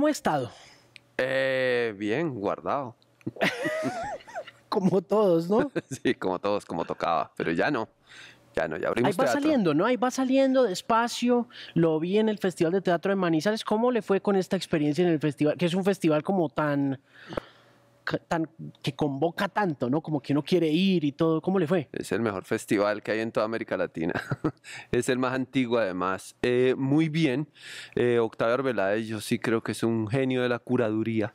¿Cómo ha estado? Bien, guardado. Como todos, ¿no? Sí, como todos, como tocaba, pero ya no, ya Ahí abrimos va teatro. saliendo, ¿no? Ahí va saliendo despacio. Lo vi en el Festival de Teatro de Manizales. ¿Cómo le fue con esta experiencia en el festival? Que es un festival como tan que convoca tanto, ¿no? Como que uno quiere ir y todo. ¿Cómo le fue? Es el mejor festival que hay en toda América Latina. Es el más antiguo además. Muy bien. Octavio Arbeláez, yo sí creo que es un genio de la curaduría.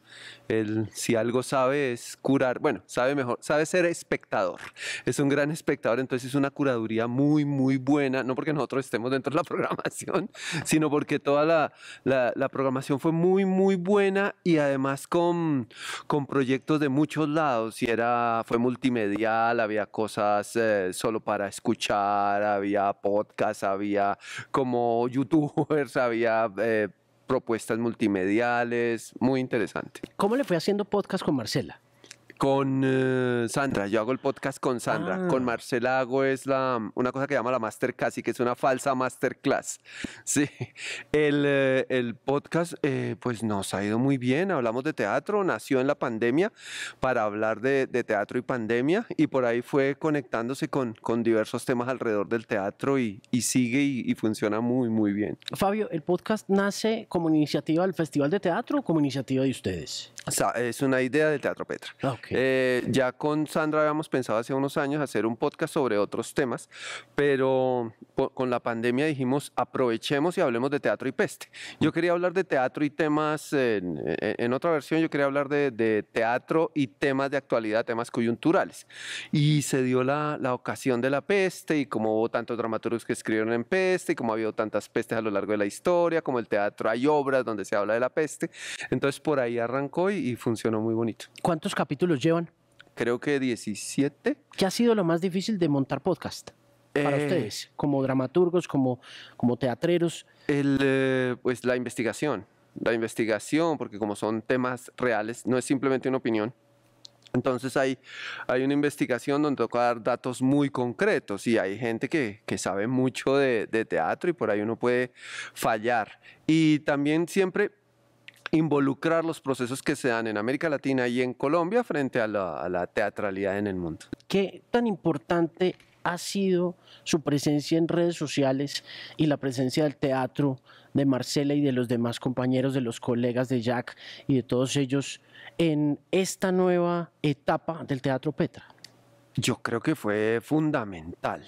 Él, si algo sabe es curar, bueno, sabe mejor, sabe ser espectador. Es un gran espectador, entonces es una curaduría muy, muy buena. No porque nosotros estemos dentro de la programación, sino porque toda la programación fue muy, muy buena y además con proyectos de muchos lados. Fue multimedial, había cosas solo para escuchar, había podcasts, había como youtubers, había propuestas multimediales, muy interesante. ¿Cómo le fue haciendo podcast con Marcela? Con Sandra, yo hago el podcast con Sandra. Con Marcela hago una cosa que llama la masterclass y que es una falsa masterclass. Sí, el podcast pues nos ha ido muy bien. Hablamos de teatro, nació en la pandemia para hablar de teatro y pandemia y por ahí fue conectándose con diversos temas alrededor del teatro y sigue y funciona muy, muy bien. Fabio, ¿el podcast nace como iniciativa del Festival de Teatro o como iniciativa de ustedes? O sea, es una idea del Teatro Petra. Okay. Ya con Sandra habíamos pensado hace unos años hacer un podcast sobre otros temas, pero con la pandemia dijimos aprovechemos y hablemos de teatro y peste. Yo quería hablar de teatro y temas, en otra versión yo quería hablar de teatro y temas de actualidad, temas coyunturales. Y se dio la ocasión de la peste y como hubo tantos dramaturgos que escribieron en peste y como ha habido tantas pestes a lo largo de la historia, como el teatro hay obras donde se habla de la peste, entonces por ahí arrancó y funcionó muy bonito. ¿Cuántos capítulos llevan? Creo que 17. ¿Qué ha sido lo más difícil de montar podcast para ustedes, como dramaturgos, como teatreros? Pues la investigación, porque como son temas reales, no es simplemente una opinión. Entonces hay una investigación donde toca dar datos muy concretos y hay gente que sabe mucho de teatro y por ahí uno puede fallar. Y también siempre involucrar los procesos que se dan en América Latina y en Colombia frente a la teatralidad en el mundo. ¿Qué tan importante ha sido su presencia en redes sociales y la presencia del teatro de Marcela y de los demás compañeros, de los colegas de Jack y de todos ellos en esta nueva etapa del Teatro Petra? Yo creo que fue fundamental.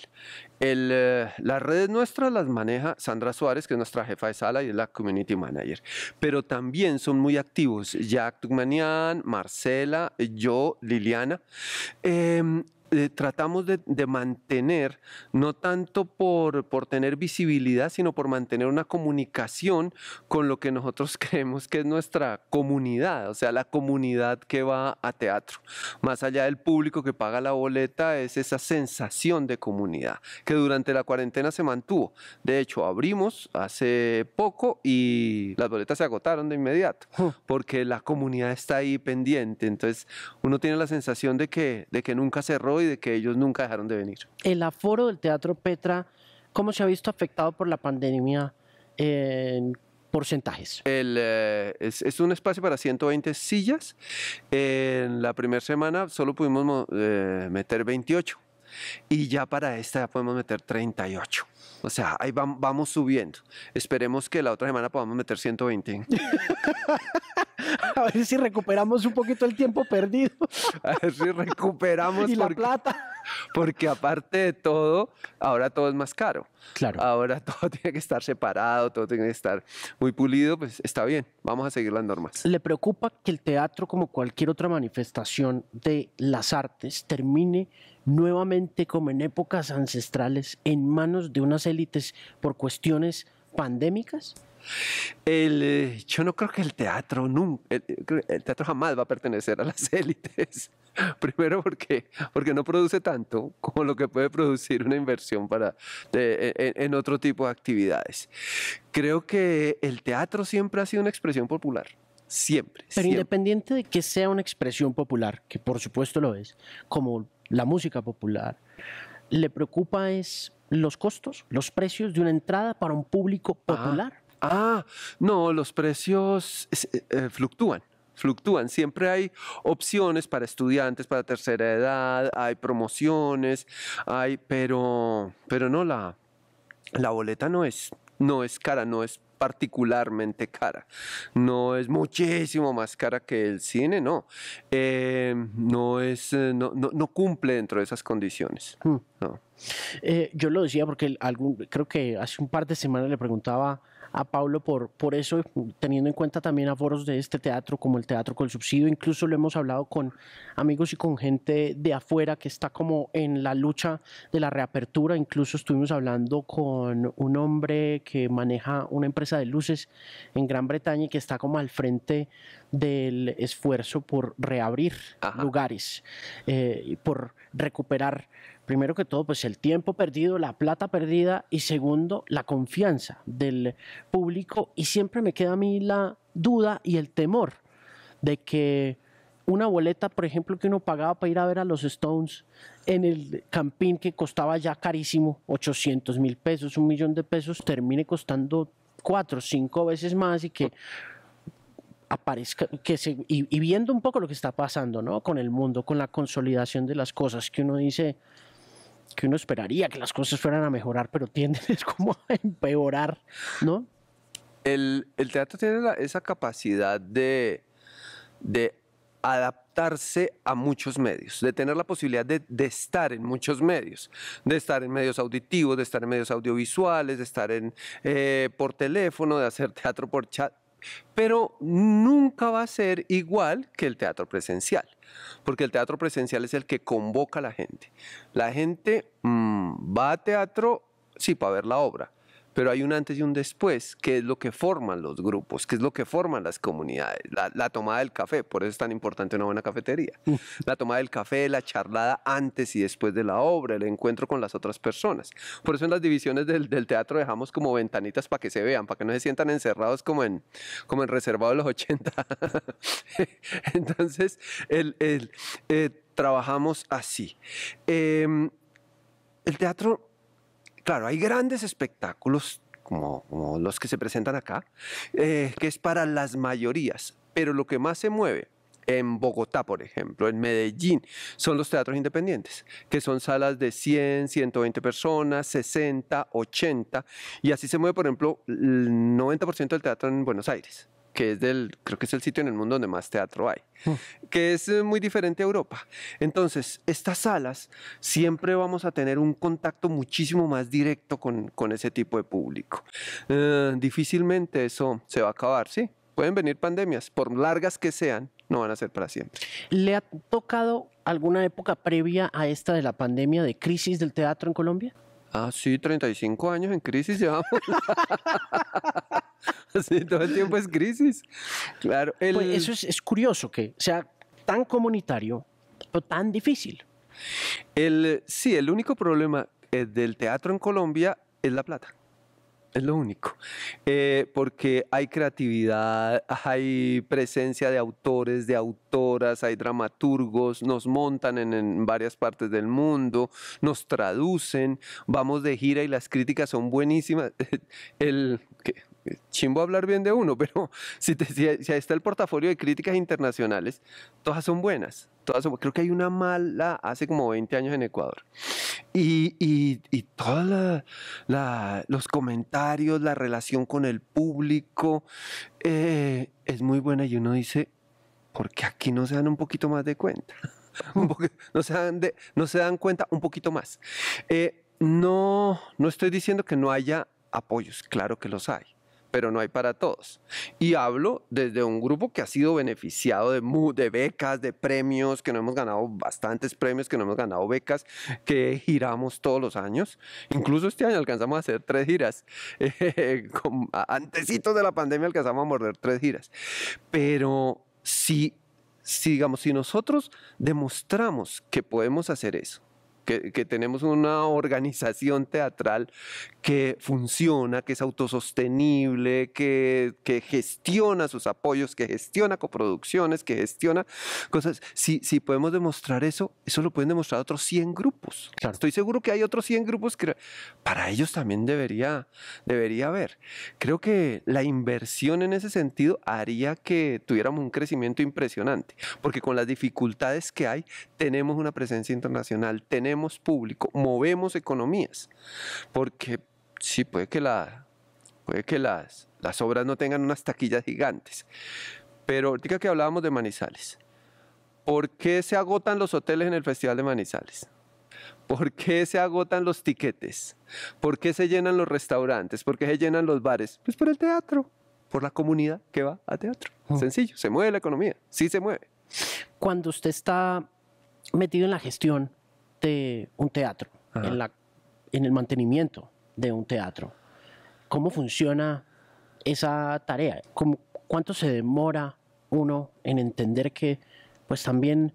Las redes nuestras las maneja Sandra Suárez, que es nuestra jefa de sala y es la community manager. Pero también son muy activos Jack Tugmanian, Marcela, yo, Liliana. Tratamos de mantener, no tanto por tener visibilidad, sino por mantener una comunicación con lo que nosotros creemos que es nuestra comunidad, o sea, la comunidad que va a teatro. Más allá del público que paga la boleta, es esa sensación de comunidad que durante la cuarentena se mantuvo. De hecho, abrimos hace poco y las boletas se agotaron de inmediato, porque la comunidad está ahí pendiente. Entonces, uno tiene la sensación de que nunca cerró y de que ellos nunca dejaron de venir. El aforo del Teatro Petra, ¿cómo se ha visto afectado por la pandemia en porcentajes? Es un espacio para 120 sillas. En la primera semana solo pudimos meter 28 y ya para esta ya podemos meter 38. O sea, ahí vamos subiendo. Esperemos que la otra semana podamos meter 120. A ver si recuperamos un poquito el tiempo perdido. A ver si recuperamos. Y la plata. Porque aparte de todo, ahora todo es más caro. Claro. Ahora todo tiene que estar separado, todo tiene que estar muy pulido. Pues está bien, vamos a seguir las normas. ¿Le preocupa que el teatro, como cualquier otra manifestación de las artes, termine nuevamente, como en épocas ancestrales, en manos de unas élites por cuestiones pandémicas? Yo no creo que el teatro el teatro jamás va a pertenecer a las élites. Primero porque no produce tanto como lo que puede producir una inversión en otro tipo de actividades. Creo que el teatro siempre ha sido una expresión popular. Siempre. Pero independiente de que sea una expresión popular, que por supuesto lo es, como la música popular, ¿le preocupa es los costos, los precios de una entrada para un público popular? No, los precios fluctúan. Fluctúan, siempre hay opciones para estudiantes, para tercera edad, hay promociones, pero no, la boleta no es cara, no es particularmente cara, no es muchísimo más cara que el cine, no. No cumple dentro de esas condiciones. No. Yo lo decía porque creo que hace un par de semanas le preguntaba a Pablo por eso, teniendo en cuenta también aforos de este teatro como el Teatro con Subsidio. Incluso lo hemos hablado con amigos y con gente de afuera que está como en la lucha de la reapertura. Incluso estuvimos hablando con un hombre que maneja una empresa de luces en Gran Bretaña y que está como al frente del esfuerzo por reabrir lugares, por recuperar, primero que todo, pues el tiempo perdido, la plata perdida, y segundo, la confianza del público. Y siempre me queda a mí la duda y el temor de que una boleta, por ejemplo, que uno pagaba para ir a ver a los Stones en el Campín, que costaba ya carísimo, 800.000 pesos, 1.000.000 de pesos, termine costando 4 o 5 veces más, y que aparezca, y viendo un poco lo que está pasando, ¿no?, con el mundo, con la consolidación de las cosas, que uno dice que uno esperaría que las cosas fueran a mejorar, pero tienden es como a empeorar, ¿no? El teatro tiene esa capacidad de adaptarse a muchos medios, de tener la posibilidad de estar en muchos medios, de estar en medios auditivos, de estar en medios audiovisuales, de estar por teléfono, de hacer teatro por chat, pero nunca va a ser igual que el teatro presencial, porque el teatro presencial es el que convoca a la gente. La gente va a teatro, sí, para ver la obra, pero hay un antes y un después, que es lo que forman los grupos, que es lo que forman las comunidades. La tomada del café, por eso es tan importante una buena cafetería. La tomada del café, la charlada antes y después de la obra, el encuentro con las otras personas. Por eso en las divisiones del teatro dejamos como ventanitas para que se vean, para que no se sientan encerrados como en Reservado de los 80. Entonces, trabajamos así. El teatro... Claro, hay grandes espectáculos como los que se presentan acá, que es para las mayorías, pero lo que más se mueve en Bogotá, por ejemplo, en Medellín, son los teatros independientes, que son salas de 100, 120 personas, 60, 80, y así se mueve, por ejemplo, el 90% del teatro en Buenos Aires, que creo que es el sitio en el mundo donde más teatro hay, que es muy diferente a Europa. Entonces, estas salas siempre vamos a tener un contacto muchísimo más directo con ese tipo de público. Difícilmente eso se va a acabar, ¿sí? Pueden venir pandemias, por largas que sean, no van a ser para siempre. ¿Le ha tocado alguna época previa a esta de la pandemia de crisis del teatro en Colombia? Sí, 35 años en crisis llevamos. Sí, todo el tiempo es crisis. Claro. Pues eso es curioso que sea tan comunitario, pero tan difícil. Sí, el único problema del teatro en Colombia es la plata. Es lo único, porque hay creatividad, hay presencia de autores, de autoras, hay dramaturgos, nos montan en varias partes del mundo, nos traducen, vamos de gira y las críticas son buenísimas. Chimbo hablar bien de uno, pero si ahí está el portafolio de críticas internacionales, todas son buenas. Creo que hay una mala hace como 20 años en Ecuador. Y todos los comentarios, la relación con el público es muy buena, y uno dice, ¿por qué aquí no se dan un poquito más de cuenta? No se dan cuenta un poquito más. No estoy diciendo que no haya apoyos, claro que los hay, pero no hay para todos. Y hablo desde un grupo que ha sido beneficiado de becas, de premios, que no hemos ganado bastantes premios, que no hemos ganado becas, que giramos todos los años. Incluso este año alcanzamos a hacer 3 giras. Antecitos de la pandemia alcanzamos a morder 3 giras. Pero digamos, si nosotros demostramos que podemos hacer eso, que tenemos una organización teatral que funciona, que es autosostenible, que gestiona sus apoyos, que gestiona coproducciones, que gestiona cosas. Si podemos demostrar eso, eso lo pueden demostrar otros 100 grupos. Claro. Estoy seguro que hay otros 100 grupos que para ellos también debería haber. Creo que la inversión en ese sentido haría que tuviéramos un crecimiento impresionante, porque con las dificultades que hay, tenemos una presencia internacional, tenemos público, movemos economías, porque sí, puede que las obras no tengan unas taquillas gigantes, pero ahorita que hablábamos de Manizales, ¿por qué se agotan los hoteles en el Festival de Manizales? ¿Por qué se agotan los tiquetes? ¿Por qué se llenan los restaurantes? ¿Por qué se llenan los bares? Pues por el teatro, por la comunidad que va a teatro. Sencillo, se mueve la economía, sí se mueve. Cuando usted está metido en la gestión de un teatro, en el mantenimiento de un teatro, ¿cómo funciona esa tarea? ¿Cuánto se demora uno en entender que pues también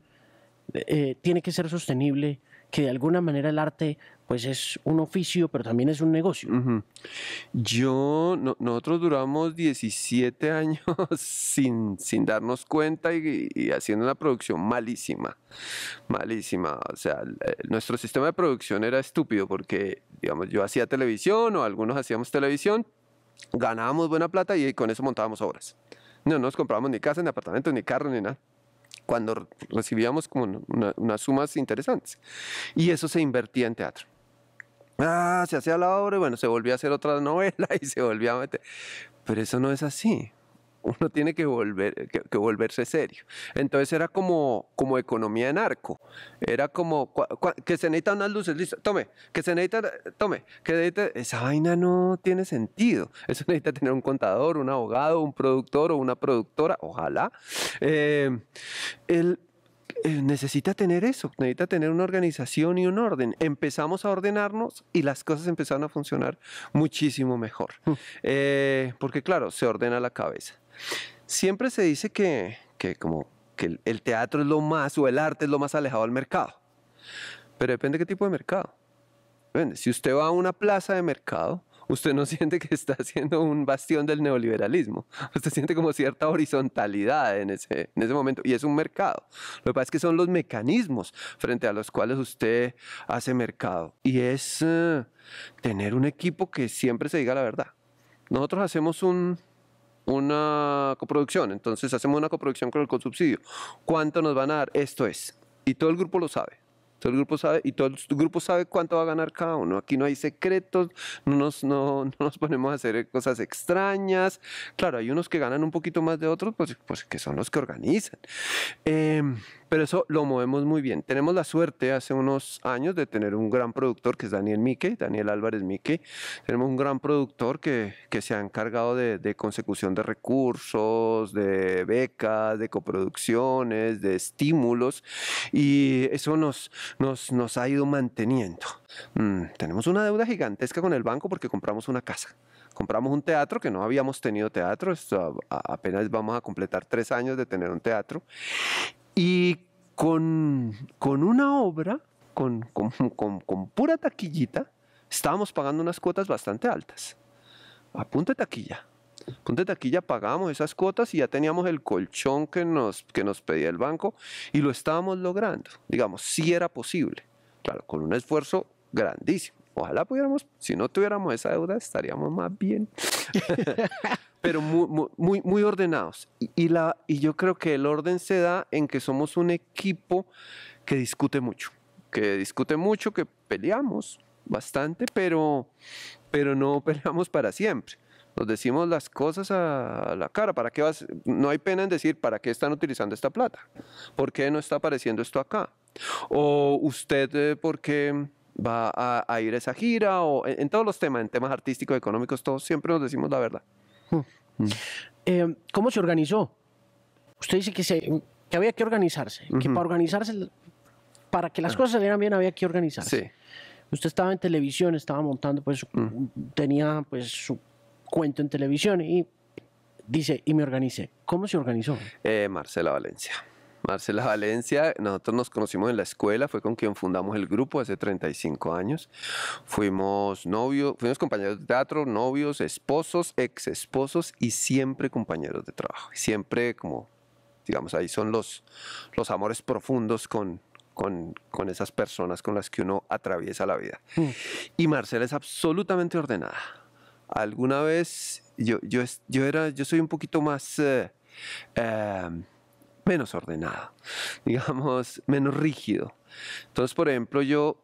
tiene que ser sostenible, que de alguna manera el arte pues es un oficio, pero también es un negocio? Nosotros duramos 17 años sin darnos cuenta y haciendo una producción malísima, malísima. O sea, nuestro sistema de producción era estúpido porque, digamos, yo hacía televisión o algunos hacíamos televisión, ganábamos buena plata y con eso montábamos obras. No nos comprábamos ni casa, ni apartamento, ni carro, ni nada, cuando recibíamos como unas sumas interesantes. Y eso se invertía en teatro. Se hacía la obra y bueno, se volvía a hacer otra novela y se volvía a meter. Pero eso no es así. Uno tiene que volverse serio. Entonces era como economía en arco. Era como que se necesitan unas luces, listo, tome, que se necesita, tome, que necesita. Esa vaina no tiene sentido. Eso necesita tener un contador, un abogado, un productor o una productora, ojalá. Necesita tener eso, necesita tener una organización y un orden. Empezamos a ordenarnos y las cosas empezaron a funcionar muchísimo mejor. Porque claro, se ordena la cabeza. Siempre se dice que el teatro es lo más, o el arte es lo más alejado del mercado. Pero depende de qué tipo de mercado. Depende. Si usted va a una plaza de mercado, usted no siente que está haciendo un bastión del neoliberalismo. Usted siente como cierta horizontalidad en ese momento. Y es un mercado. Lo que pasa es que son los mecanismos frente a los cuales usted hace mercado. Y es tener un equipo que siempre se diga la verdad. Nosotros hacemos una coproducción. Entonces hacemos una coproducción con el consubsidio. ¿Cuánto nos van a dar? Esto es. Y todo el grupo lo sabe. Todo el grupo sabe y todo el grupo sabe cuánto va a ganar cada uno. Aquí no hay secretos, no nos ponemos a hacer cosas extrañas. Claro, hay unos que ganan un poquito más de otros, pues que son los que organizan. Pero eso lo movemos muy bien. Tenemos la suerte hace unos años de tener un gran productor que es Daniel Álvarez Mique. Tenemos un gran productor que se ha encargado de consecución de recursos, de becas, de coproducciones, de estímulos, y eso nos ha ido manteniendo. Tenemos una deuda gigantesca con el banco porque compramos una casa. Compramos un teatro que no habíamos tenido teatro. Apenas vamos a completar 3 años de tener un teatro. Y con una obra, con pura taquillita, estábamos pagando unas cuotas bastante altas. A punta de taquilla. A punta de taquilla pagábamos esas cuotas y ya teníamos el colchón que nos pedía el banco y lo estábamos logrando. Digamos, sí era posible. Claro, con un esfuerzo grandísimo. Ojalá pudiéramos, si no tuviéramos esa deuda, estaríamos más bien. Pero muy ordenados. Y yo creo que el orden se da en que somos un equipo que discute mucho, que peleamos bastante, pero no peleamos para siempre. Nos decimos las cosas a la cara. ¿Para qué vas? No hay pena en decir, ¿para qué están utilizando esta plata? ¿Por qué no está apareciendo esto acá? O usted, ¿por qué va a ir a esa gira? O en todos los temas, en temas artísticos, económicos, todos siempre nos decimos la verdad. ¿Cómo se organizó? Usted dice que había que organizarse, que para organizarse, para que las cosas salieran bien había que organizarse. Sí. Usted estaba en televisión, estaba montando, pues, tenía pues su cuento en televisión y dice, y me organicé. ¿Cómo se organizó? Marcela Valencia. Marcela Valencia, nosotros nos conocimos en la escuela, fue con quien fundamos el grupo hace 35 años. Fuimos novios, fuimos compañeros de teatro, novios, esposos, ex esposos y siempre compañeros de trabajo. Siempre como, digamos, ahí son los amores profundos con esas personas con las que uno atraviesa la vida. Y Marcela es absolutamente ordenada. Alguna vez yo soy un poquito más... menos ordenado, digamos, menos rígido. Entonces, por ejemplo, yo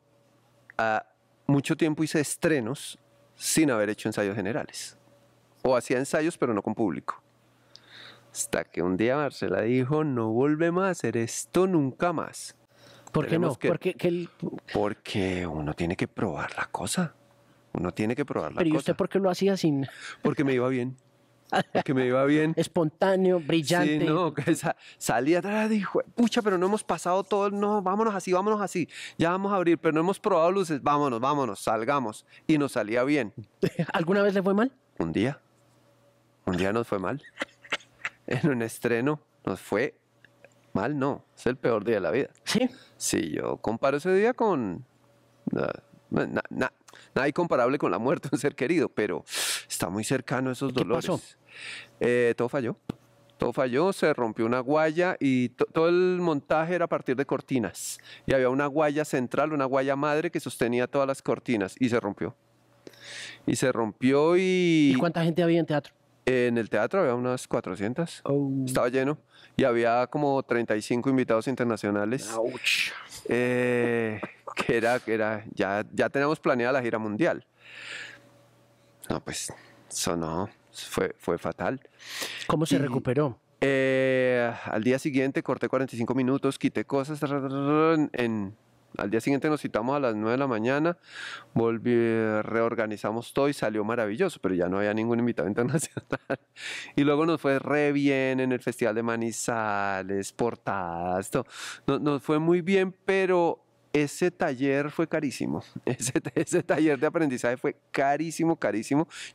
mucho tiempo hice estrenos sin haber hecho ensayos generales. O hacía ensayos, pero no con público. Hasta que un día Marcela dijo, no volvemos a hacer esto nunca más. ¿Por qué no? Porque uno tiene que probar la cosa. Uno tiene que probar la cosa. Pero ¿y usted por qué lo hacía sin...? Porque me iba bien. Porque me iba bien. Espontáneo, brillante. Sí, no, que salía atrás, dijo, pucha, pero no hemos pasado todo, no, vámonos así, ya vamos a abrir, pero no hemos probado luces, vámonos, salgamos. Y nos salía bien. ¿Alguna vez le fue mal? Un día nos fue mal. En un estreno nos fue mal, no, es el peor día de la vida. Sí. Sí, yo comparo ese día con... nada incomparable con la muerte de un ser querido, pero está muy cercano a esos dolores. ¿Qué pasó? Todo falló, se rompió una guaya y todo el montaje era a partir de cortinas. Y había una guaya central, una guaya madre que sostenía todas las cortinas y se rompió. ¿Y cuánta gente había en teatro? En el teatro había unas 400. Oh. Estaba lleno y había como 35 invitados internacionales. Ouch. Ya teníamos planeada la gira mundial. No, pues eso no, fue fatal. ¿Cómo se recuperó? Al día siguiente corté 45 minutos, quité cosas. Al día siguiente nos citamos a las 9 de la mañana, reorganizamos todo y salió maravilloso, pero ya no había ningún invitado internacional. Y luego nos fue re bien en el Festival de Manizales, portadas, todo. Nos fue muy bien, pero ese taller fue carísimo. Ese taller de aprendizaje fue carísimo.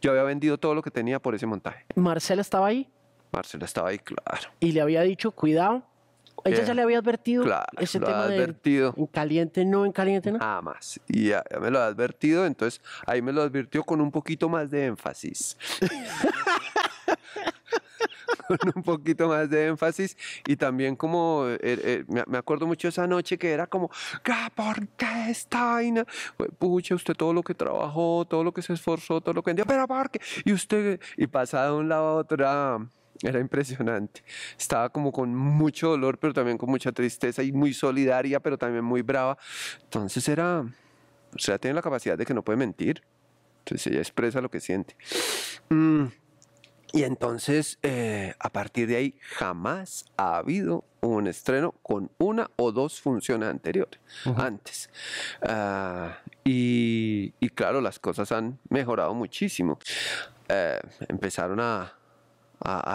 Yo había vendido todo lo que tenía por ese montaje. ¿Marcela estaba ahí? Marcela estaba ahí, claro. ¿Y le había dicho, cuidado? ¿Ella ya le había advertido ese tema de en caliente no, en caliente no? Nada más. Y ya me lo ha advertido, entonces ahí me lo advirtió con un poquito más de énfasis. Con un poquito más de énfasis y también como, me acuerdo mucho esa noche que era como, ¿por qué esta vaina? Pucha, usted todo lo que trabajó, todo lo que se esforzó, todo lo que vendió, pero ¿por qué? Y usted, y pasa de un lado a otro, era impresionante. Estaba como con mucho dolor, pero también con mucha tristeza y muy solidaria, pero también muy brava. Entonces o sea, tiene la capacidad de que no puede mentir. Entonces ella expresa lo que siente. Y entonces, a partir de ahí, jamás ha habido un estreno con una o dos funciones anteriores, antes. Y claro, las cosas han mejorado muchísimo. Empezaron a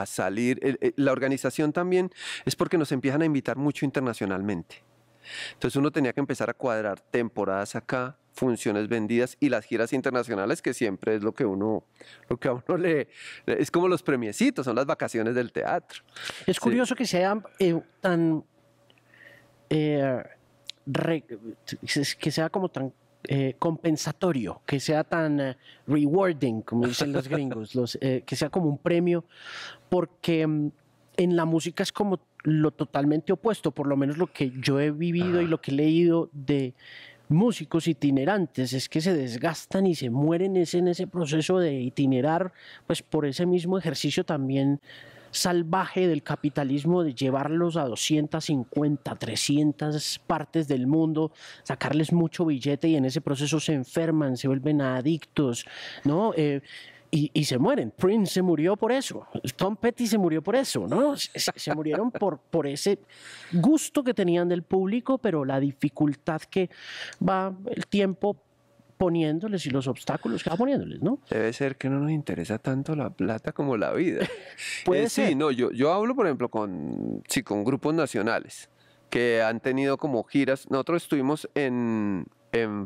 salir. La organización también es porque nos empiezan a invitar mucho internacionalmente. Entonces uno tenía que empezar a cuadrar temporadas acá, funciones vendidas y las giras internacionales, que siempre es lo que a uno es como los premiecitos, son las vacaciones del teatro. Es curioso que sea tan que sea como tan compensatorio, que sea tan rewarding, como dicen los gringos, que sea como un premio, porque en la música es como lo totalmente opuesto, por lo menos lo que yo he vivido y lo que he leído de músicos itinerantes, es que se desgastan y se mueren en ese proceso de itinerar, pues por ese mismo ejercicio también salvaje del capitalismo, de llevarlos a 250, 300 partes del mundo, sacarles mucho billete y en ese proceso se enferman, se vuelven adictos, ¿no? Y se mueren. Prince se murió por eso, Tom Petty se murió por eso, ¿no? Se murieron por ese gusto que tenían del público, pero la dificultad que va el tiempo poniéndoles y los obstáculos que va poniéndoles, ¿no? Debe ser que no nos interesa tanto la plata como la vida. Puede ser. Sí, no, yo hablo, por ejemplo, con grupos nacionales que han tenido como giras. Nosotros estuvimos en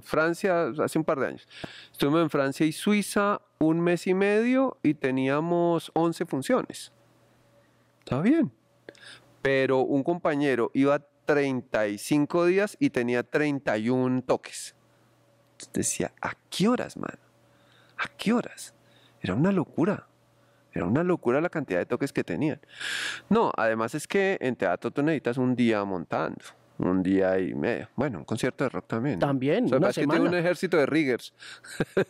Francia hace un par de años. Estuvimos en Francia y Suiza 1 mes y medio y teníamos 11 funciones. Está bien. pero un compañero iba 35 días y tenía 31 toques. Entonces decía, ¿a qué horas, mano? ¿A qué horas? Era una locura. Era una locura la cantidad de toques que tenían. No, además es que en teatro tú necesitas un día montando, un día y medio. Bueno, un concierto de rock también, ¿no? También, O sea, una es que tiene un semana. ejército de riggers.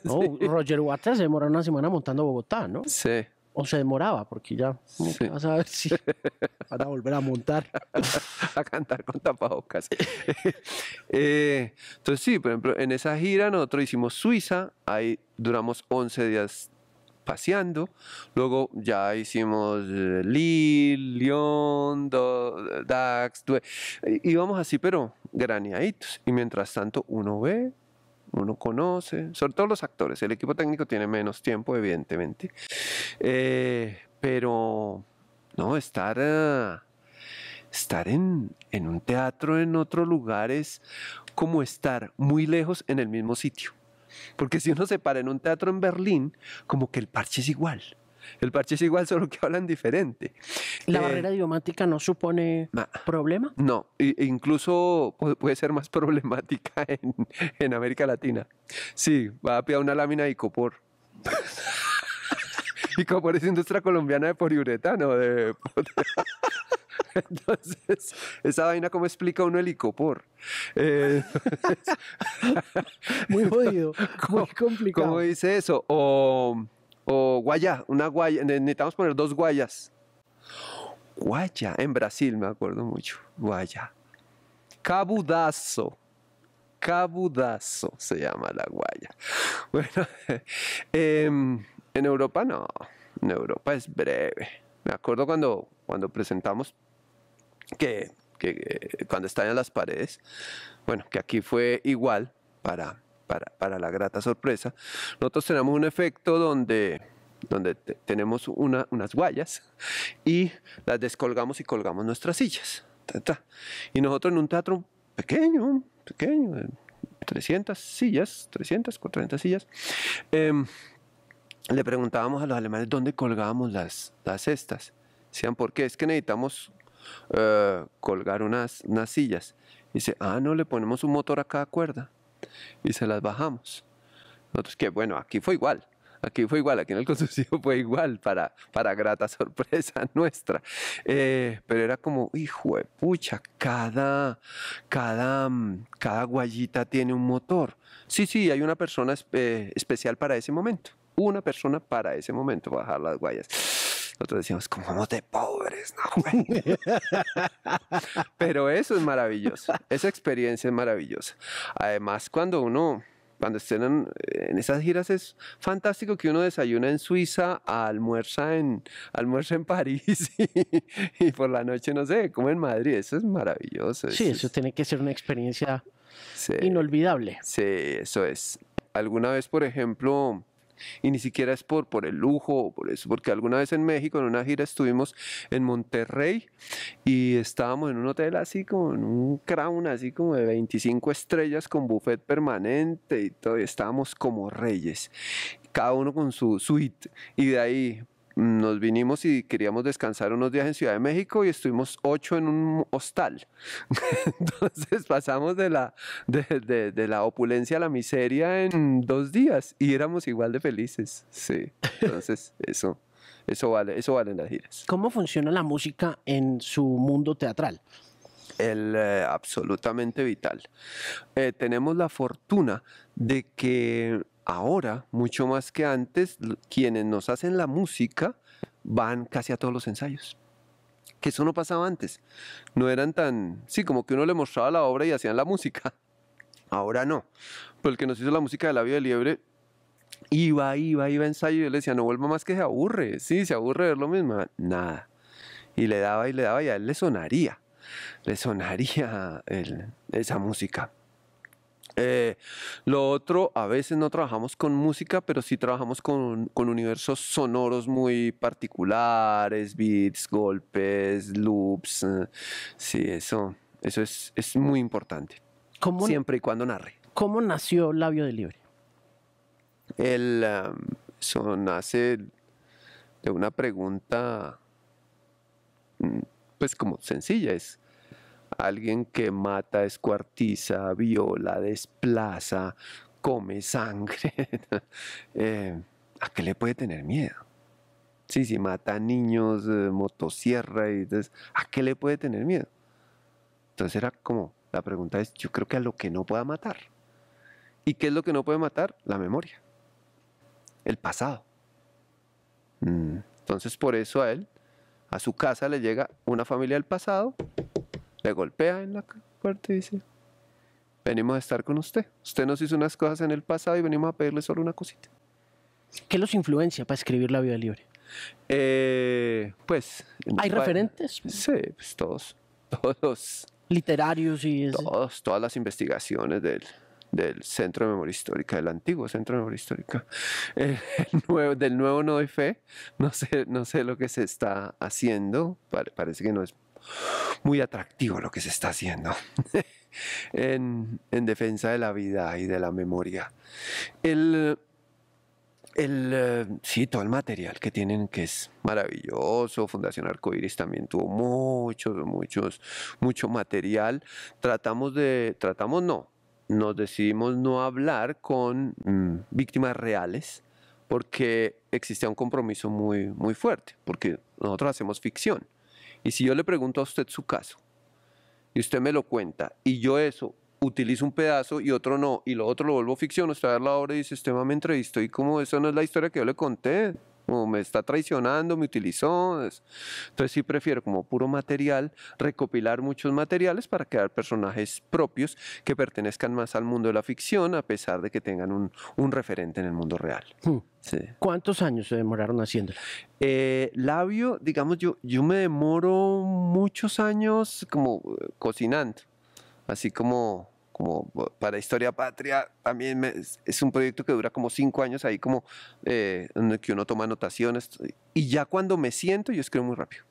No, Roger Waters se demoró una semana montando Bogotá, ¿no? Sí, O se demoraba, porque ya, como que sí. vas a ver si van a volver a montar. A cantar con tapabocas. Entonces sí, por ejemplo, en esa gira nosotros hicimos Suiza, ahí duramos 11 días paseando, luego ya hicimos Lille, Lyon, Dax, íbamos así pero graneaditos, y mientras tanto uno ve, uno conoce, sobre todo los actores, el equipo técnico tiene menos tiempo evidentemente, pero no, estar en un teatro en otro lugar es como estar muy lejos en el mismo sitio. Porque si uno se para en un teatro en Berlín, como que el parche es igual. El parche es igual, solo que hablan diferente. ¿La barrera idiomática no supone problema? No, incluso puede ser más problemática en América Latina. Sí, va a pillar una lámina de icopor. Icopor es industria colombiana de poliuretano. Entonces, esa vaina, ¿cómo explica uno el icopor? Muy jodido, muy complicado. ¿Cómo dice eso? O guaya, una guaya, necesitamos poner 2 guayas. Guaya, en Brasil me acuerdo mucho, guaya. Cabudazo, cabudazo se llama la guaya. Bueno, en Europa no, en Europa es breve. Me acuerdo cuando presentamos que cuando estallan las paredes, bueno, que aquí fue igual para la grata sorpresa. Nosotros tenemos un efecto donde tenemos unas guayas y las descolgamos y colgamos nuestras sillas. Y nosotros en un teatro pequeño, 300 sillas, 300, 400 sillas, le preguntábamos a los alemanes dónde colgábamos las cestas. Decían, ¿por qué? Es que necesitamos colgar unas sillas. Dice, no, le ponemos un motor a cada cuerda y se las bajamos. Nosotros que, bueno, aquí fue igual, aquí en el constructivo fue igual para grata sorpresa nuestra. Pero era como, hijo de pucha, cada guayita tiene un motor. Sí, hay una persona especial para ese momento, una persona para ese momento, para bajar las guayas. Nosotros decíamos, como vamos de pobres, ¿no, güey? Pero eso es maravilloso, esa experiencia es maravillosa. Además, cuando estén en esas giras es fantástico que uno desayuna en Suiza, almuerza en París y por la noche, no sé, como en Madrid. Eso es maravilloso. Sí, eso tiene que ser una experiencia sí, inolvidable. Sí, eso es. Alguna vez, por ejemplo, y ni siquiera es por el lujo o por eso, porque alguna vez en México en una gira estuvimos en Monterrey y estábamos en un hotel así como en un Crown así como de 25 estrellas con buffet permanente y todo, y estábamos como reyes, cada uno con su suite, y de ahí nos vinimos y queríamos descansar unos días en Ciudad de México y estuvimos 8 en un hostal. Entonces pasamos de la opulencia a la miseria en 2 días y éramos igual de felices. Sí, entonces eso valen las giras. ¿Cómo funciona la música en su mundo teatral? Absolutamente vital. Tenemos la fortuna de que ahora, mucho más que antes, quienes nos hacen la música van casi a todos los ensayos. Que eso no pasaba antes. No eran tan, sí, como que uno le mostraba la obra y hacían la música. Ahora no. Pero el que nos hizo la música de La Vida del Liebre iba a ensayo y yo le decía, no vuelva más, que se aburre. Sí, se aburre ver lo mismo. Nada. Y le daba y a él le sonaría esa música. Lo otro, a veces no trabajamos con música, pero sí trabajamos con universos sonoros muy particulares, beats, golpes, loops. Sí, eso es muy importante. Siempre y cuando narre. ¿Cómo nació Labio de Liebre? Eso nace de una pregunta pues como sencilla, es alguien que mata, descuartiza, viola, desplaza, come sangre. ¿A qué le puede tener miedo? Sí, si mata a niños, motosierra, y entonces, ¿a qué le puede tener miedo? Entonces era como, la pregunta es, yo creo que a lo que no pueda matar. ¿Y qué es lo que no puede matar? La memoria, el pasado. Entonces por eso a él, a su casa le llega una familia del pasado, le golpea en la puerta y dice, venimos a estar con usted. Usted nos hizo unas cosas en el pasado y venimos a pedirle solo una cosita. ¿Qué los influencia para escribir La vida libre? Pues... ¿Hay referentes? Sí, pues todos Literarios y... todas las investigaciones del Centro de Memoria Histórica, del antiguo Centro de Memoria Histórica. Del nuevo no doy fe, no sé lo que se está haciendo, parece que no es muy atractivo lo que se está haciendo en defensa de la vida y de la memoria. Sí, todo el material que tienen, que es maravilloso. Fundación Arcoíris también tuvo mucho material. Nos decidimos no hablar con víctimas reales porque existía un compromiso muy fuerte, porque nosotros hacemos ficción. Y si yo le pregunto a usted su caso y usted me lo cuenta y yo eso utilizo un pedazo y otro no, y lo otro lo vuelvo ficción, usted va a ver la obra y dice, usted me entrevistó y como eso no es la historia que yo le conté, como me está traicionando, me utilizó. Entonces sí prefiero como puro material, recopilar muchos materiales para crear personajes propios que pertenezcan más al mundo de la ficción, a pesar de que tengan un referente en el mundo real. Sí. ¿Cuántos años se demoraron haciéndolo? Labio, digamos, yo me demoro muchos años como cocinando, así como para Historia Patria, también es un proyecto que dura como 5 años ahí como en el que uno toma anotaciones, y ya cuando me siento yo escribo muy rápido.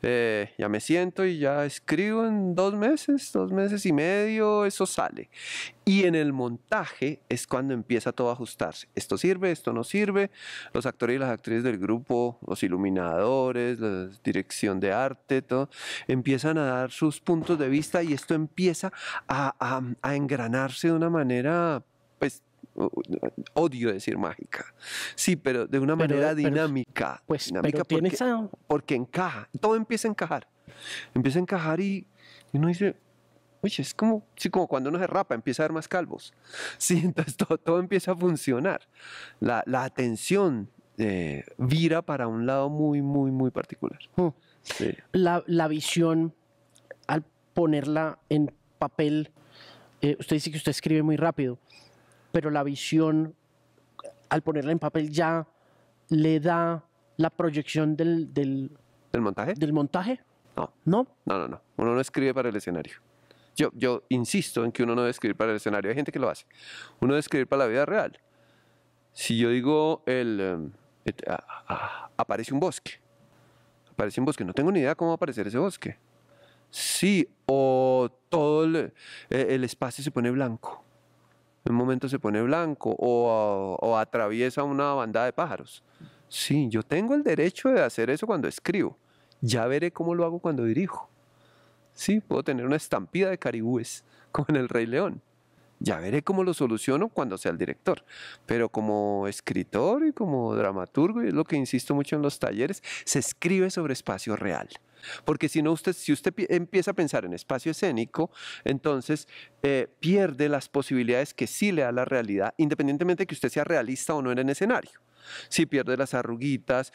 Ya me siento y ya escribo en 2 meses y medio, eso sale. Y en el montaje es cuando empieza todo a ajustarse. Esto sirve, esto no sirve. Los actores y las actrices del grupo, los iluminadores, la dirección de arte, todo, empiezan a dar sus puntos de vista y esto empieza a engranarse de una manera, pues, odio decir mágica, sí, pero de una manera dinámica. Pues, dinámica pero porque encaja, todo empieza a encajar y uno dice, oye, es como, sí, como cuando uno se rapa, empieza a haber más calvos, sí, entonces todo empieza a funcionar, la atención vira para un lado muy particular. Sí. La visión, al ponerla en papel, usted dice que usted escribe muy rápido, pero la visión, al ponerla en papel, ya le da la proyección ¿Del montaje? del montaje. No. ¿No? No. Uno no escribe para el escenario. Yo insisto en que uno no debe escribir para el escenario. Hay gente que lo hace. Uno debe escribir para la vida real. Si yo digo, aparece un bosque. Aparece un bosque. No tengo ni idea cómo va a aparecer ese bosque. Sí, o todo el espacio se pone blanco. En un momento se pone blanco o atraviesa una bandada de pájaros. Sí, yo tengo el derecho de hacer eso cuando escribo. Ya veré cómo lo hago cuando dirijo. Sí, puedo tener una estampida de caribúes, como en El Rey León. Ya veré cómo lo soluciono cuando sea el director. Pero como escritor y como dramaturgo, y es lo que insisto mucho en los talleres, se escribe sobre espacio real. Porque si usted empieza a pensar en espacio escénico, entonces pierde las posibilidades que sí le da la realidad, independientemente de que usted sea realista o no en el escenario. Si pierde las arruguitas,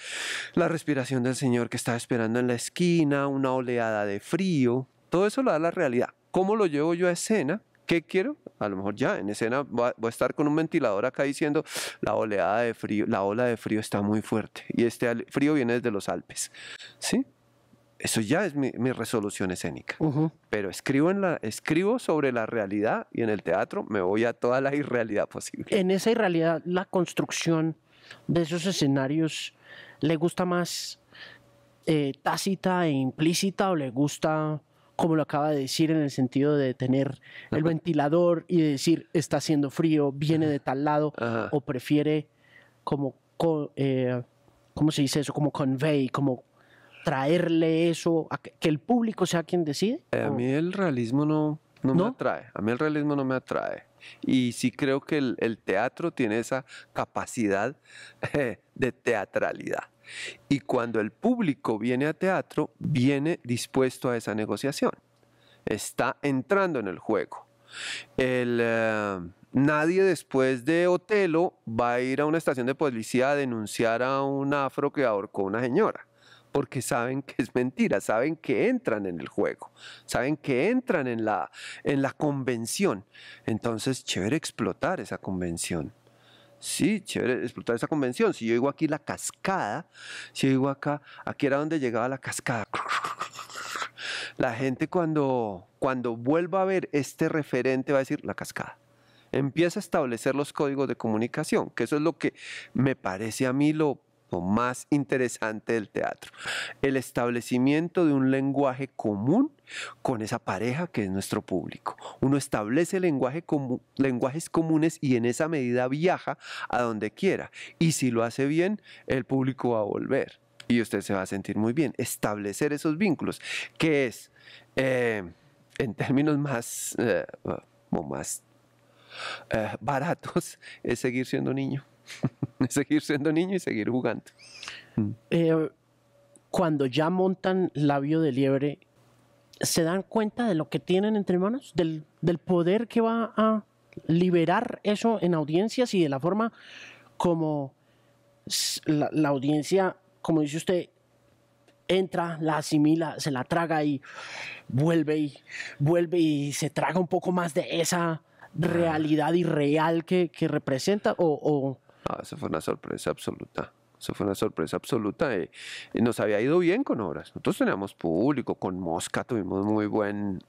la respiración del señor que está esperando en la esquina, una oleada de frío, todo eso lo da la realidad. ¿Cómo lo llevo yo a escena? ¿Qué quiero? A lo mejor ya en escena voy a estar con un ventilador acá diciendo la ola de frío está muy fuerte y este frío viene desde los Alpes. ¿Sí? Eso ya es mi resolución escénica. Pero escribo sobre la realidad y en el teatro me voy a toda la irrealidad posible. En esa irrealidad, la construcción de esos escenarios, ¿le gusta más tácita e implícita o le gusta, como lo acaba de decir, en el sentido de tener el ventilador y de decir está haciendo frío, viene de tal lado, o prefiere como, ¿cómo se dice eso? Como convey, como traerle eso, a que el público sea quien decide? A mí el realismo no me ¿No? atrae, a mí el realismo no me atrae. Y sí creo que el teatro tiene esa capacidad de teatralidad. Y cuando el público viene a teatro, viene dispuesto a esa negociación. Está entrando en el juego. Nadie después de Otelo va a ir a una estación de policía a denunciar a un afro que ahorcó a una señora, porque saben que es mentira, saben que entran en el juego, saben que entran en la convención. Entonces, chévere explotar esa convención. Sí, chévere explotar esa convención. Si yo digo aquí la cascada, si yo digo acá, aquí era donde llegaba la cascada. La gente cuando vuelva a ver este referente va a decir la cascada. Empieza a establecer los códigos de comunicación, que eso es lo que me parece a mí lo más interesante del teatro. El establecimiento de un lenguaje común con esa pareja que es nuestro público. Uno establece lenguajes comunes y en esa medida viaja a donde quiera. Y si lo hace bien, el público va a volver. Y usted se va a sentir muy bien. Establecer esos vínculos, que es, en términos más baratos, es seguir siendo niño. Es seguir siendo niño y seguir jugando. Cuando ya montan Labio de Liebre, ¿se dan cuenta de lo que tienen entre manos? Del poder que va a liberar eso en audiencias y de la forma como la audiencia, como dice usted, entra, la asimila, se la traga y vuelve y se traga un poco más de esa realidad irreal que representa? Eso fue una sorpresa absoluta. Eso fue una sorpresa absoluta. Nos había ido bien con obras. Nosotros teníamos público, con Mosca tuvimos muy buen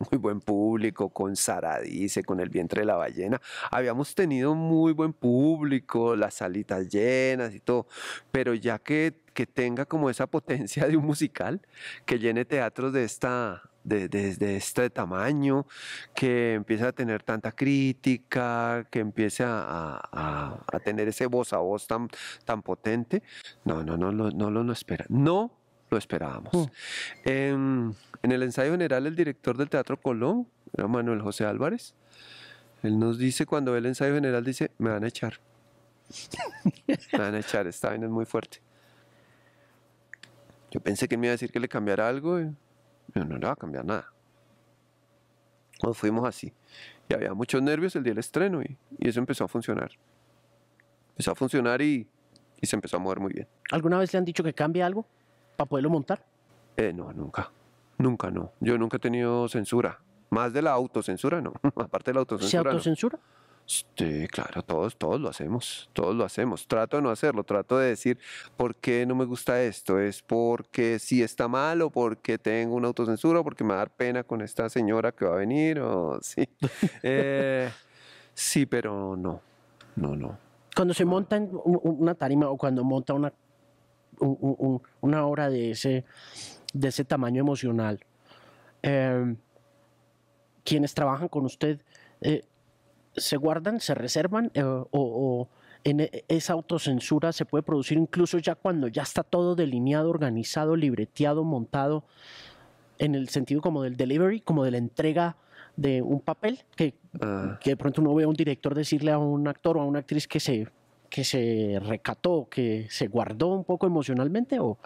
público, con Saradice, con El vientre de la ballena. Habíamos tenido muy buen público, las salitas llenas y todo. Pero ya que tenga como esa potencia de un musical, que llene teatros de este tamaño, que empiece a tener tanta crítica, que empiece a tener ese voz a voz tan potente, no lo espera. No lo esperábamos. En el ensayo general, el director del Teatro Colón, era Manuel José Álvarez, él nos dice, cuando ve el ensayo general, dice, me van a echar. Me van a echar, esta vaina es muy fuerte. Yo pensé que me iba a decir que le cambiara algo, pero no le va a cambiar nada. Nos fuimos así. Y había muchos nervios el día del estreno y eso empezó a funcionar. Empezó a funcionar y se empezó a mover muy bien. ¿Alguna vez le han dicho que cambie algo para poderlo montar? No, nunca. Nunca, no. Yo nunca he tenido censura. Más de la autocensura, no. Aparte de la autocensura, ¿Se autocensura? No. Sí, claro, todos lo hacemos, todos lo hacemos. Trato de no hacerlo, trato de decir, ¿por qué no me gusta esto? ¿Es porque sí está mal o porque tengo una autocensura o porque me va a dar pena con esta señora que va a venir? O sí. Sí, pero no. Cuando se monta en una tarima o cuando monta una obra de ese tamaño emocional, quienes trabajan con usted, ¿se guardan, se reservan o en esa autocensura se puede producir incluso ya cuando ya está todo delineado, organizado, libreteado, montado, en el sentido como del delivery, como de la entrega de un papel, que de pronto uno ve a un director decirle a un actor o a una actriz que se recató, que se guardó un poco emocionalmente? No,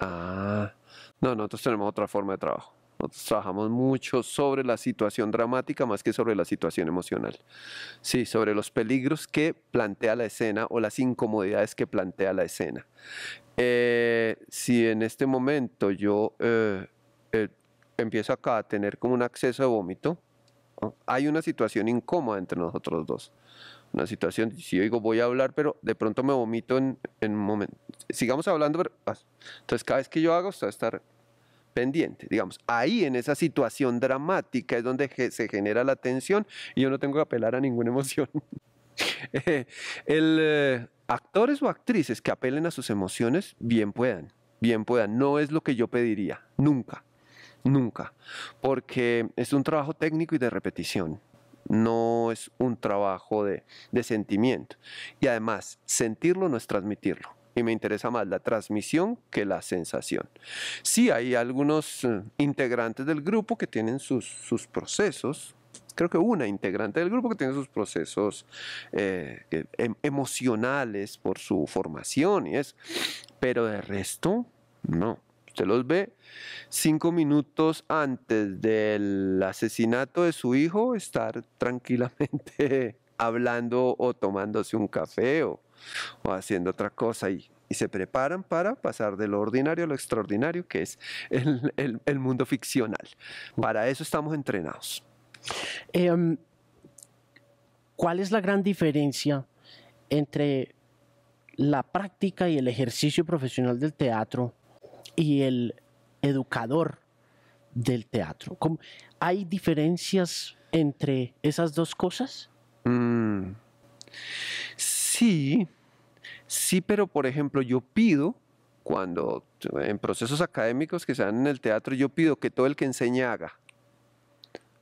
nosotros tenemos otra forma de trabajo. Nosotros trabajamos mucho sobre la situación dramática más que sobre la situación emocional. Sí, sobre los peligros que plantea la escena o las incomodidades que plantea la escena. Si en este momento yo empiezo acá a tener como un acceso de vómito, hay una situación incómoda entre nosotros dos. Una situación, si yo digo voy a hablar, pero de pronto me vomito en un momento. Sigamos hablando, pero entonces cada vez que yo hago, usted va a estar pendiente, digamos, ahí en esa situación dramática es donde se genera la tensión y yo no tengo que apelar a ninguna emoción. Actores o actrices que apelen a sus emociones, bien puedan, no es lo que yo pediría, nunca, porque es un trabajo técnico y de repetición, no es un trabajo de sentimiento y además sentirlo no es transmitirlo. y me interesa más la transmisión que la sensación. Sí, hay algunos integrantes del grupo que tienen sus procesos. Creo que una integrante del grupo que tiene sus procesos emocionales por su formación y eso. Pero de resto, no. Usted los ve 5 minutos antes del asesinato de su hijo estar tranquilamente hablando o tomándose un café o haciendo otra cosa y se preparan para pasar de lo ordinario a lo extraordinario, que es el mundo ficcional. Para eso estamos entrenados. ¿Cuál es la gran diferencia entre la práctica y el ejercicio profesional del teatro y el educador del teatro? ¿Hay diferencias entre esas dos cosas? Sí, sí, pero por ejemplo yo pido, cuando en procesos académicos que se dan en el teatro, yo pido que todo el que enseñe haga,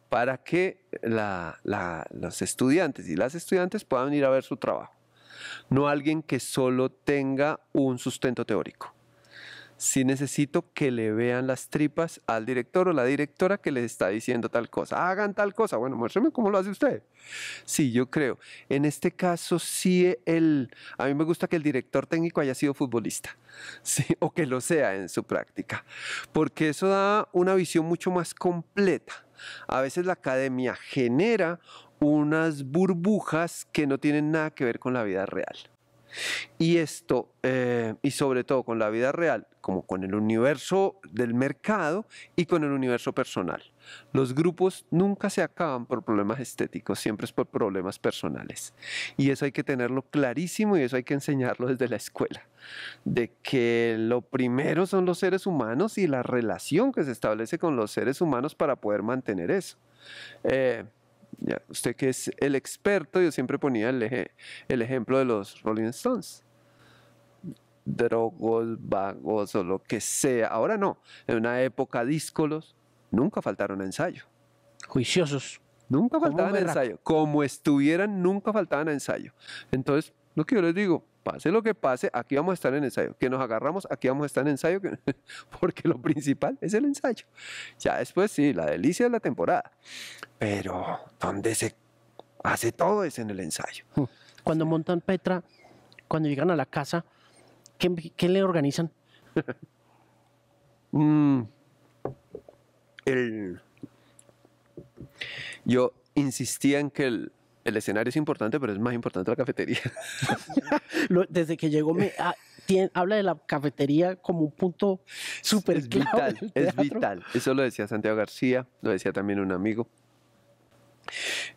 para que los estudiantes y las estudiantes puedan ir a ver su trabajo. No alguien que solo tenga un sustento teórico. Sí necesito que le vean las tripas al director o la directora que les está diciendo tal cosa. Hagan tal cosa. Bueno, muéstrame cómo lo hace usted. Sí, yo creo. En este caso, sí, a mí me gusta que el director técnico haya sido futbolista, sí, o que lo sea en su práctica, porque eso da una visión mucho más completa. A veces la academia genera unas burbujas que no tienen nada que ver con la vida real. Y esto, y sobre todo con la vida real, como con el universo del mercado y con el universo personal. Los grupos nunca se acaban por problemas estéticos, siempre es por problemas personales. Y eso hay que tenerlo clarísimo y eso hay que enseñarlo desde la escuela. De que lo primero son los seres humanos y la relación que se establece con los seres humanos para poder mantener eso. Ya, usted que es el experto, yo siempre ponía el ejemplo de los Rolling Stones. Drogos, vagos o lo que sea. Ahora no. En una época díscolos, nunca faltaron a ensayo. Juiciosos. Nunca faltaban a ensayo. Como estuvieran, nunca faltaban a ensayo. Entonces, lo que yo les digo, pase lo que pase, aquí vamos a estar en ensayo. Que nos agarramos, aquí vamos a estar en ensayo, porque lo principal es el ensayo. Ya después sí, la delicia es la temporada. Pero donde se hace todo es en el ensayo. Cuando montan Petra, cuando llegan a la casa, ¿qué le organizan? Yo insistía en que el escenario es importante, pero es más importante la cafetería. Desde que llegó habla de la cafetería como un punto súper clave. Es vital. Eso lo decía Santiago García, lo decía también un amigo.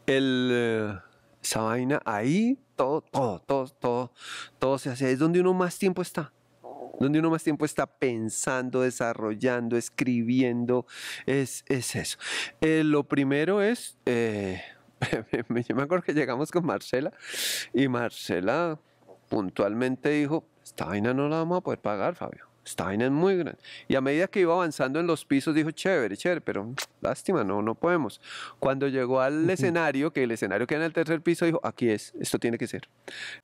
Esa vaina, ahí todo se hace. Es donde uno más tiempo está. Donde uno más tiempo está pensando, desarrollando, escribiendo. Es eso. Lo primero es... yo me acuerdo que llegamos con Marcela y Marcela puntualmente dijo, esta vaina no la vamos a poder pagar, Fabio. Esta vaina es muy grande. Y a medida que iba avanzando en los pisos dijo, chévere, pero lástima, no podemos. Cuando llegó al escenario, que el escenario queda en el tercer piso, dijo, aquí es, esto tiene que ser.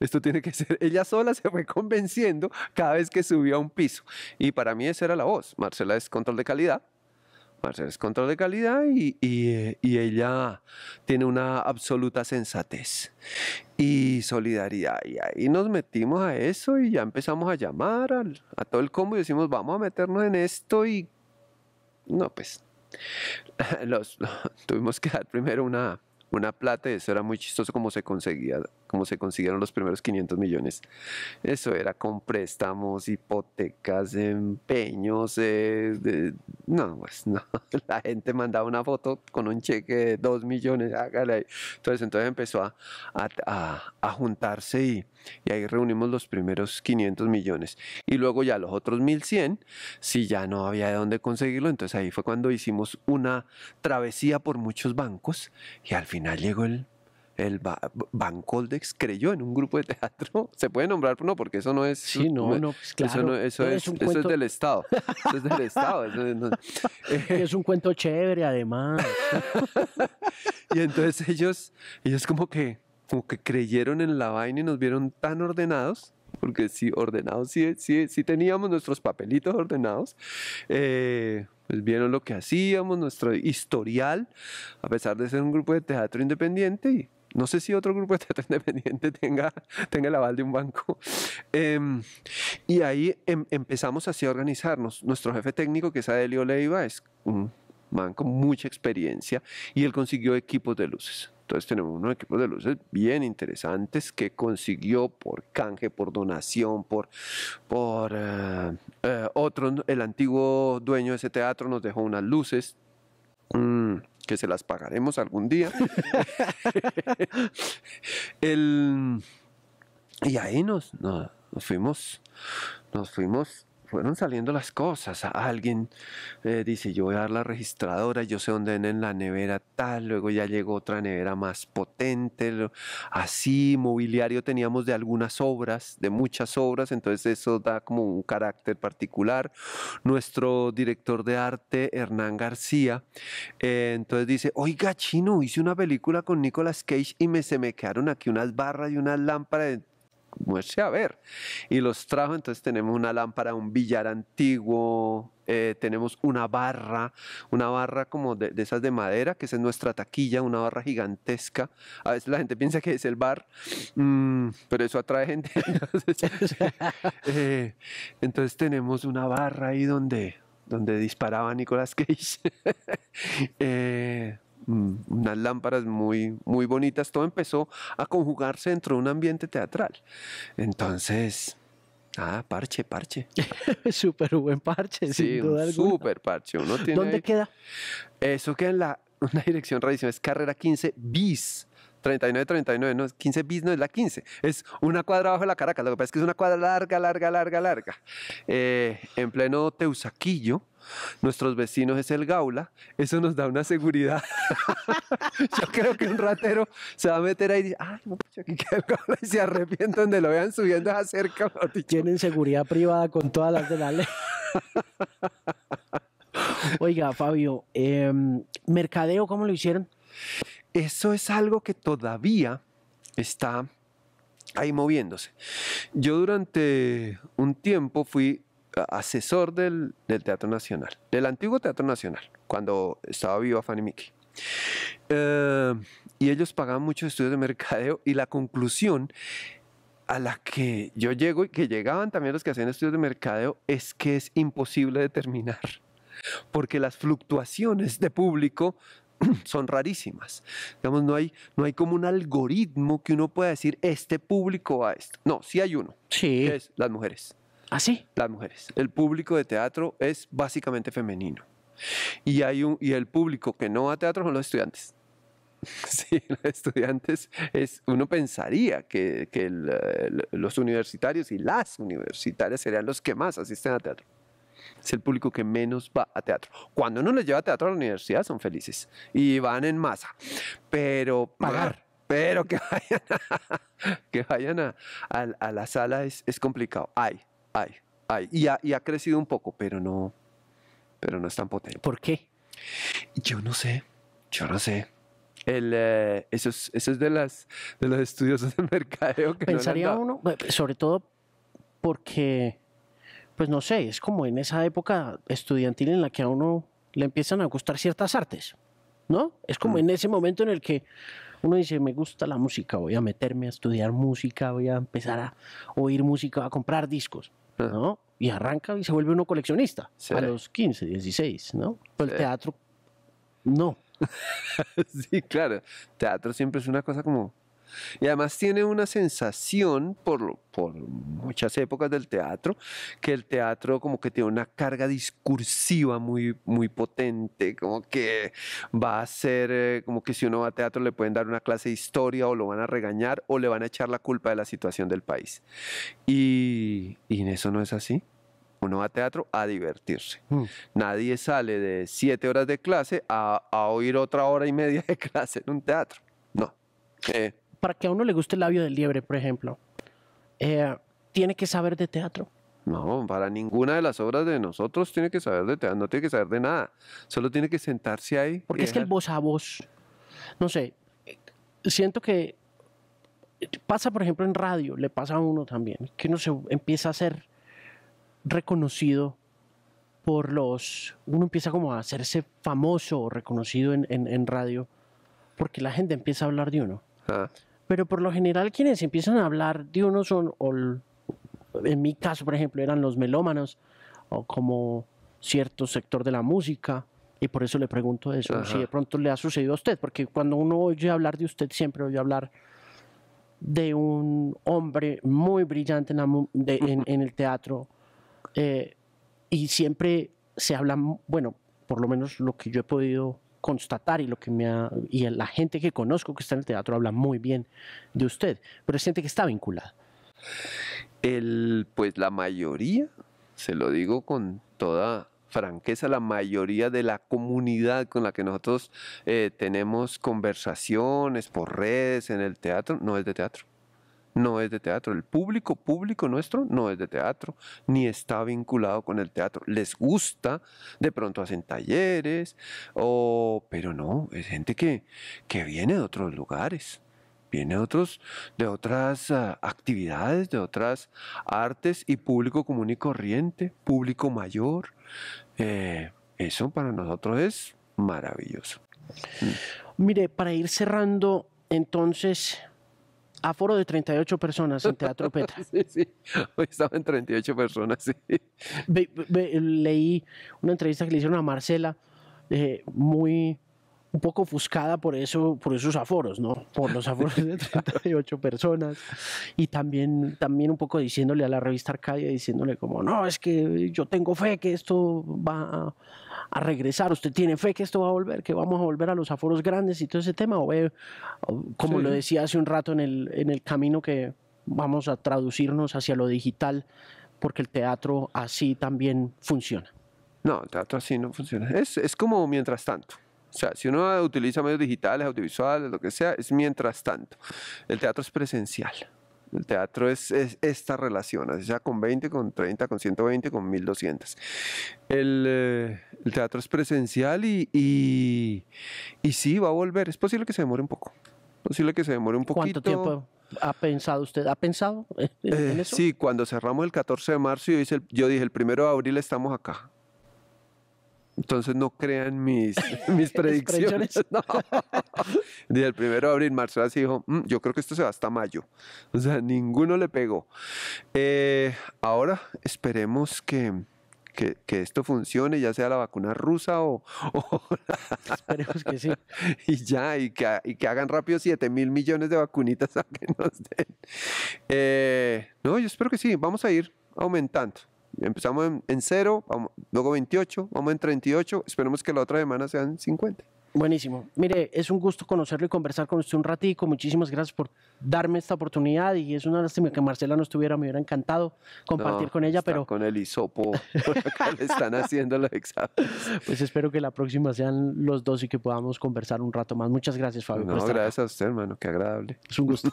Esto tiene que ser. Ella sola se fue convenciendo cada vez que subía a un piso. Y para mí esa era la voz. Marcela es control de calidad. Marcela es control de calidad y ella tiene una absoluta sensatez y solidaridad. Y ahí nos metimos a eso y ya empezamos a llamar a todo el combo y decimos, vamos a meternos en esto y no, pues tuvimos que dar primero una plata y eso era muy chistoso como se consiguieron los primeros 500 millones. Eso era con préstamos, hipotecas, empeños, no, pues no. La gente mandaba una foto con un cheque de 2 millones, hágale ahí. Entonces empezó a juntarse y ahí reunimos los primeros 500 millones. Y luego ya los otros 1.100, si ya no había de dónde conseguirlo, entonces ahí fue cuando hicimos una travesía por muchos bancos y al final llegó el Bancoldex, creyó en un grupo de teatro. Se puede nombrar, no, porque eso no es. Sí, pues claro. Eso es del Estado. Eso es del Estado. Es un cuento chévere, además. Y entonces ellos como que creyeron en la vaina y nos vieron tan ordenados porque sí, ordenados, sí teníamos nuestros papelitos ordenados. Pues vieron lo que hacíamos, nuestro historial, a pesar de ser un grupo de teatro independiente. Y no sé si otro grupo de teatro independiente tenga el aval de un banco. Y ahí empezamos así a organizarnos. Nuestro jefe técnico, que es Adelio Leiva, es un man con mucha experiencia y él consiguió equipos de luces. Entonces tenemos unos equipos de luces bien interesantes que consiguió por canje, por donación, por otro, el antiguo dueño de ese teatro nos dejó unas luces que se las pagaremos algún día. Y ahí nos fuimos, fueron saliendo las cosas. Alguien dice, yo voy a dar la registradora, yo sé dónde en la nevera tal, luego ya llegó otra nevera más potente, así, mobiliario teníamos de algunas obras, de muchas obras, entonces eso da como un carácter particular. Nuestro director de arte, Hernán García, entonces dice, oiga, chino, hice una película con Nicolas Cage y se me quedaron aquí unas barras y unas lámparas. Muestre a ver. Y los trajo, entonces tenemos una lámpara, un billar antiguo, tenemos una barra como de esas de madera, que esa es nuestra taquilla, una barra gigantesca. A veces la gente piensa que es el bar, pero eso atrae gente. Entonces tenemos una barra ahí donde disparaba Nicolas Cage. Unas lámparas muy, muy bonitas. Todo empezó a conjugarse dentro de un ambiente teatral. Entonces, parche. Súper buen parche, Sí, sin un duda alguna. súper parche. Uno tiene ¿Dónde ahí- queda? Eso queda en una dirección rarísima. Es carrera 15 bis. 39, no, 15 bis no es la 15, es una cuadra abajo de la Caracas, lo que pasa es que es una cuadra larga. En pleno Teusaquillo, nuestros vecinos es el Gaula, eso nos da una seguridad. Yo creo que un ratero se va a meter ahí y dice, ay, no, pucha, aquí queda el Gaula, y se arrepiente donde lo vean subiendo a cerca, mejor dicho. Tienen seguridad privada con todas las de la ley. Oiga, Fabio, mercadeo, ¿cómo lo hicieron? Eso es algo que todavía está ahí moviéndose. Yo durante un tiempo fui asesor del Teatro Nacional, del antiguo Teatro Nacional, cuando estaba viva Fanny Mickey. Y ellos pagaban muchos estudios de mercadeo y la conclusión a la que yo llego y que llegaban también los que hacían estudios de mercadeo es que es imposible determinar, porque las fluctuaciones de público son rarísimas. Digamos, no hay como un algoritmo que uno pueda decir, este público va a esto. No, sí hay uno, Sí. que es las mujeres. ¿Ah, sí? Las mujeres. El público de teatro es básicamente femenino. Y el público que no va a teatro son los estudiantes. Sí, los estudiantes uno pensaría que los universitarios y las universitarias serían los que más asisten a teatro. Es el público que menos va a teatro. Cuando uno les lleva teatro a la universidad son felices y van en masa. Pero que vayan a la sala es complicado. Hay. Y ha crecido un poco, pero no es tan potente. ¿Por qué? Yo no sé. Eso es de los estudiosos del mercadeo que Pensaría no le han uno, sobre todo porque, pues no sé, es como en esa época estudiantil en la que a uno le empiezan a gustar ciertas artes, ¿no? Es como en ese momento en el que uno dice, me gusta la música, voy a meterme a estudiar música, voy a empezar a oír música, a comprar discos, ¿no? Y arranca y se vuelve uno coleccionista Sí. a los 15, 16, ¿no? Pero el Sí. teatro, no. Sí, claro. Teatro siempre es una cosa como... Y además tiene una sensación, por muchas épocas del teatro, que el teatro como que tiene una carga discursiva muy, muy potente, como que va a ser, como que si uno va a teatro le pueden dar una clase de historia o lo van a regañar o le van a echar la culpa de la situación del país. Y en eso no es así. Uno va a teatro a divertirse. Nadie sale de 7 horas de clase a oír otra hora y media de clase en un teatro. No. Para que a uno le guste el labio del liebre, por ejemplo, tiene que saber de teatro. No, para ninguna de las obras de nosotros tiene que saber de teatro, no tiene que saber de nada. Solo tiene que sentarse ahí. Porque es que el voz a voz, no sé, siento que pasa, por ejemplo, en radio, le pasa a uno también, que uno se empieza a ser reconocido uno empieza como a hacerse famoso o reconocido en radio, porque la gente empieza a hablar de uno. Ah, Pero por lo general quienes empiezan a hablar de uno son, en mi caso, por ejemplo, eran los melómanos, o como cierto sector de la música, y por eso le pregunto eso, Ajá. si de pronto le ha sucedido a usted, porque cuando uno oye hablar de usted, siempre oye hablar de un hombre muy brillante en el teatro, y siempre se habla, bueno, por lo menos lo que yo he podido constatar y y la gente que conozco que está en el teatro habla muy bien de usted, pero es gente que está vinculada. Pues la mayoría, se lo digo con toda franqueza, la mayoría de la comunidad con la que nosotros tenemos conversaciones por redes en el teatro, no es de teatro. No es de teatro. El público nuestro no es de teatro, ni está vinculado con el teatro. Les gusta, de pronto hacen talleres, pero no, es gente que viene de otros lugares, viene de otras actividades, de otras artes y público común y corriente, público mayor. Eso para nosotros es maravilloso. Mire, para ir cerrando, entonces, aforo de 38 personas en Teatro Petra. Sí, sí. Hoy estaban 38 personas, sí. Leí una entrevista que le hicieron a Marcela, un poco ofuscada por esos aforos, ¿no? Por los aforos de 38 personas. Y también un poco diciéndole a la revista Arcadia, diciéndole como, no, es que yo tengo fe que esto va a regresar, usted tiene fe que esto va a volver, que vamos a volver a los aforos grandes y todo ese tema, como Sí. lo decía hace un rato en el camino que vamos a traducirnos hacia lo digital, porque el teatro así también funciona. No, el teatro así no funciona. Es como mientras tanto. O sea, si uno utiliza medios digitales, audiovisuales, lo que sea, es mientras tanto. El teatro es presencial. El teatro es esta relación, así sea con 20, con 30, con 120, con 1200. El teatro es presencial y sí, va a volver. Es posible que se demore un poco. Es posible que se demore un poquito. ¿Cuánto tiempo ha pensado usted? ¿Ha pensado en eso? Sí, cuando cerramos el 14 de marzo, yo dije, el 1 de abril estamos acá. Entonces no crean mis predicciones. No. Dije, el 1 de abril, Marcela sí dijo, yo creo que esto se va hasta mayo. O sea, ninguno le pegó. Ahora esperemos que esto funcione, ya sea la vacuna rusa o Esperemos que sí. y que hagan rápido 7.000 millones de vacunitas a que nos den. No, yo espero que sí, vamos a ir aumentando. Empezamos en 0, luego 28, vamos en 38, esperemos que la otra semana sean 50. Buenísimo. Mire, es un gusto conocerlo y conversar con usted un ratico. Muchísimas gracias por darme esta oportunidad y es una lástima que Marcela no estuviera, me hubiera encantado compartir con ella, está pero con el hisopo, por acá le están haciendo los exámenes. pues espero que la próxima sean los dos y que podamos conversar un rato más. Muchas gracias, Fabio, por No, estar acá. gracias a usted, hermano, qué agradable. Es un gusto.